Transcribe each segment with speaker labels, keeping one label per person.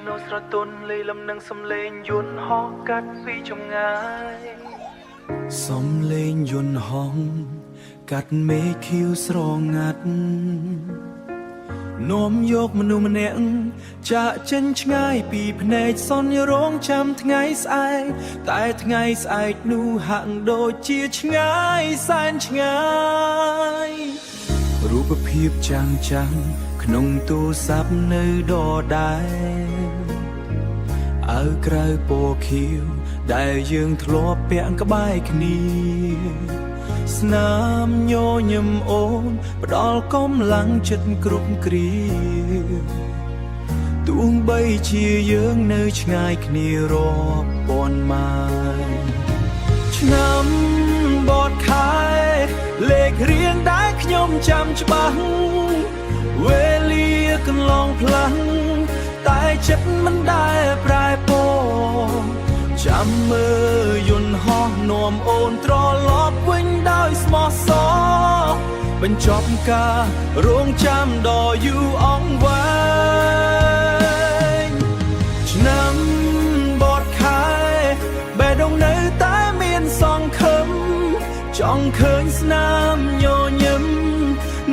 Speaker 1: ណូស្រទន់លេលំនឹងសំលេងយន្តហោះកាត់ពីចម្ងាយសំលេងយន្តហោះកាត់មេឃខៀវស្រងាត់នាំយកមនុស្សម្នាក់ចាក់ចេញឆ្ងាយពីភ្នែកសន្យរងចាំថ្ងៃស្អែកតែថ្ងៃស្អែកនោះហាក់ដូចជាឆ្ងាយសែនឆ្ងាយរូបភាពចាំងក្នុងទូរស័ព្ទនៅដដែលអើក្រៅពណ៌ខៀវដែលយើងធ្លាប់ពាក់ក្បែរគ្នាស្នាមញញឹមអូនផ្ដល់កម្លាំងចិត្តគ្រប់គ្រាទោះបីជាយើងនៅឆ្ងាយគ្នារាប់ពាន់ម៉ាយឆ្នាំបត់ខែលេខរៀងដែលខ្ញុំចាំច្បាស់វេលាកន្លងផ្លាំងតែចិត្តមិនដែលប្រែពណ៌ចាំមើលយន្តហោះនាំអូនត្រឡប់វិញដោយស្មោះសរបញ្ចប់ការរងចាំដ៏យូរអង្វែងឆ្នាំបត់ខែបេះដូងនៅតែមានសង្ឃឹមចង់ឃើញស្នាមញញឹម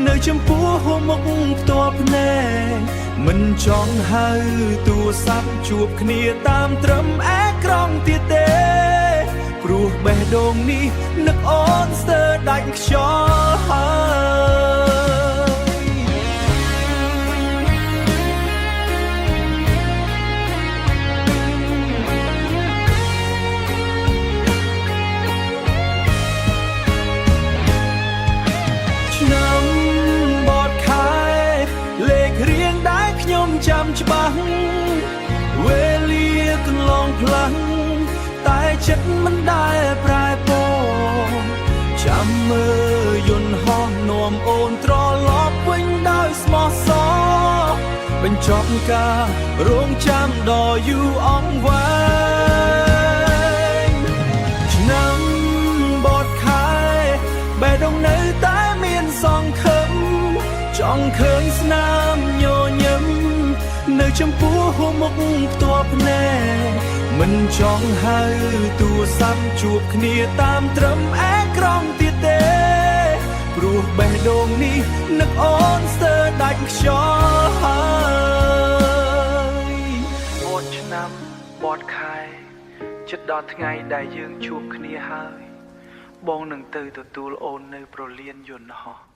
Speaker 1: នៅចំពោះមុខផ្ទាល់ភ្នែកមិនចង់ហៅទូរស័ព្ទជួបគ្នាតាមត្រឹមអេក្រង់ទៀតទេព្រោះបេះដូងនេះនឹកអូនស្ទើរដាច់ខ្យល់ហើយឆ្នាំបត់ខែលេខរៀងដែលខ្ញុំចាំច្បាស់វេលាកន្លងផ្លាំងតែចិត្តមិនដែលប្រែពណ៌ចាំមើលយន្តហោះនាំអូនត្រឡប់វិញដោយស្មោះសរបញ្ចប់ការរងចាំដ៏យូរអង្វែងឆ្នាំបត់ខែបេះដូងនៅតែមានសង្ឃឹមចង់ឃើញស្នាមញញឹមនៅចំពោះមុខផ្ទាល់ភ្នែកមិនចង់ហៅទូរស័ព្ទជួបគ្នាតាមត្រឹមអេក្រង់ទៀតទេព្រោះបេះដូងនេះនឹកអូនស្ទើរដាច់ខ្យល់ហើយបត់ឆ្នាំបត់ខែជិតដល់ថ្ងៃដែលយើងជួបគ្នាហើយបងនឹងទៅទទួលអូននៅប្រលានយន្តហោះ